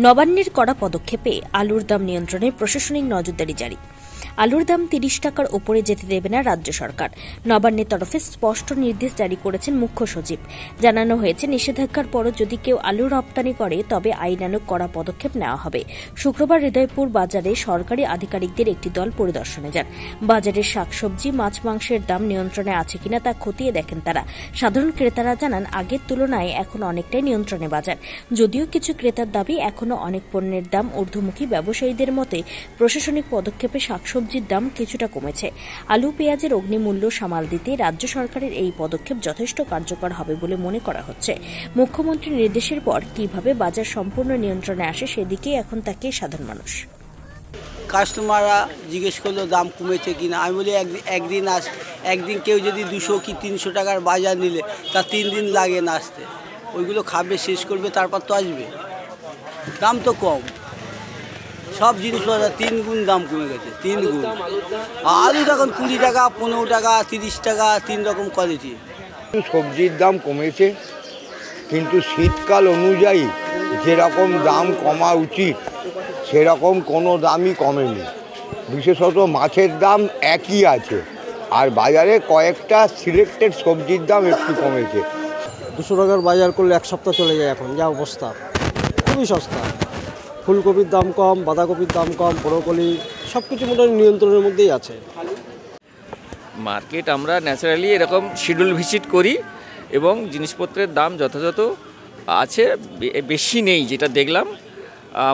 নবান্নের কড়া পদক্ষেপে আলুর দাম নিয়ন্ত্রণে প্রশাসনিক নজরদারি জারি। আলুর দাম ৩০ টাকার ওপরে যেতে দেবে না রাজ্য সরকার। নবান্নের তরফে স্পষ্ট নির্দেশ জারি করেছেন মুখ্য সচিব। জানানো হয়েছে, নিষেধাজ্ঞার পরও যদি কেউ আলু রপ্তানি করে তবে আইনানুগ কড়া পদক্ষেপ নেওয়া হবে। শুক্রবার হৃদয়পুর বাজারে সরকারি আধিকারিকদের একটি দল পরিদর্শনে যান। বাজারের শাকসবজি, মাছ মাংসের দাম নিয়ন্ত্রণে আছে কিনা তা খতিয়ে দেখেন তারা। সাধারণ ক্রেতারা জানান, আগের তুলনায় এখন অনেকটাই নিয়ন্ত্রণে বাজার। যদিও কিছু ক্রেতার দাবি, এখনও অনেক পণ্যের দাম ঊর্ধ্বমুখী। ব্যবসায়ীদের মতে প্রশাসনিক পদক্ষেপে শাকসবজির দাম কিছুটা কমেছে। আলু পেঁয়াজের অগ্নিমূল্য সামাল দিতে রাজ্য সরকারের এই পদক্ষেপ যথেষ্ট কার্যকর হবে বলে মনে করা হচ্ছে। মুখ্যমন্ত্রীর নির্দেশের পর কিভাবে বাজার সম্পূর্ণ নিয়ন্ত্রণে আসে সেদিকেই এখন তাকিয়ে সাধারণ মানুষ। কাস্টমাররা জিজ্ঞেস করলো দাম কমেছে কিনা। আমি বলি একদিন কেউ যদি 200 কি 300 টাকার বাজার নিলে তার 3 দিন লাগে না আসতে। ওইগুলো খাবে, শেষ করবে, তারপর তো আসবে। দাম তো কম, সব জিনিসপত্র 3 গুণ দাম কমে গেছে, 3 গুণ। আলু তখন 20 টাকা, 15 টাকা, 30 টাকা, 3 রকম কোয়ালিটি। সবজির দাম কমেছে, কিন্তু শীতকাল অনুযায়ী যেরকম দাম কমা উচিত সেরকম কোনো দামই কমেনি। বিশেষত মাছের দাম একই আছে, আর বাজারে কয়েকটা সিলেক্টেড সবজির দাম একটু কমেছে। 200 টাকার বাজার করলে 1 সপ্তাহ চলে যায়। এখন যা অবস্থা, খুবই সস্তা। ফুলকপির দাম কম, বাঁধাকপির দাম কম, ব্রোকলি সব কিছু মোটামুটি নিয়ন্ত্রণের মধ্যেই আছে। মার্কেট আমরা ন্যাচারালি এরকম শিডিউল ভিজিট করি এবং জিনিসপত্রের দাম যথাযথ আছে, বেশি নেই। যেটা দেখলাম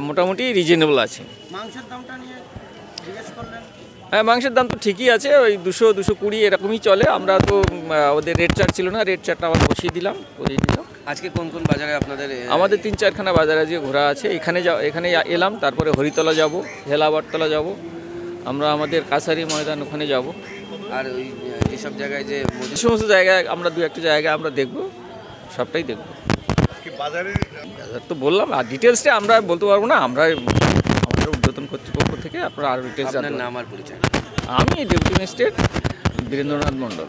মোটামুটি রিজনেবল আছে। মাংসের দামটা নিয়ে জিজ্ঞেস করলেন? হ্যাঁ, মাংসের দাম তো ঠিকই আছে, ওই 200-220 এরকমই চলে। আমরা তো ওদের রেট চার্ট ছিল না, রেট চার্টটা আমরা বসিয়ে দিলাম। আজকে কোন কোন বাজারে আপনাদের? আমাদের 3-4খানা বাজার আজকে ঘোরা আছে। এখানে এলাম, তারপরে হরিতলা যাব, হেলাবারতলা যাব, আমরা আমাদের কাছারি ময়দান ওখানে যাব। আর ওই যেসব জায়গায় যে সমস্ত জায়গায় আমরা 2-1টা জায়গায় আমরা দেখব, সবটাই দেখব। বাজার তো বললাম, আর ডিটেলসটা আমরা বলতে পারবো না। আমরা আমাদের ঊর্ধ্বতন কর্তৃপক্ষ থেকে আপনারা আরও ডিটেলস জানেন। নাম আর পরিচয়? আমি ডেপুটি ম্যাজিস্ট্রেট বীরেন্দ্রনাথ মণ্ডল।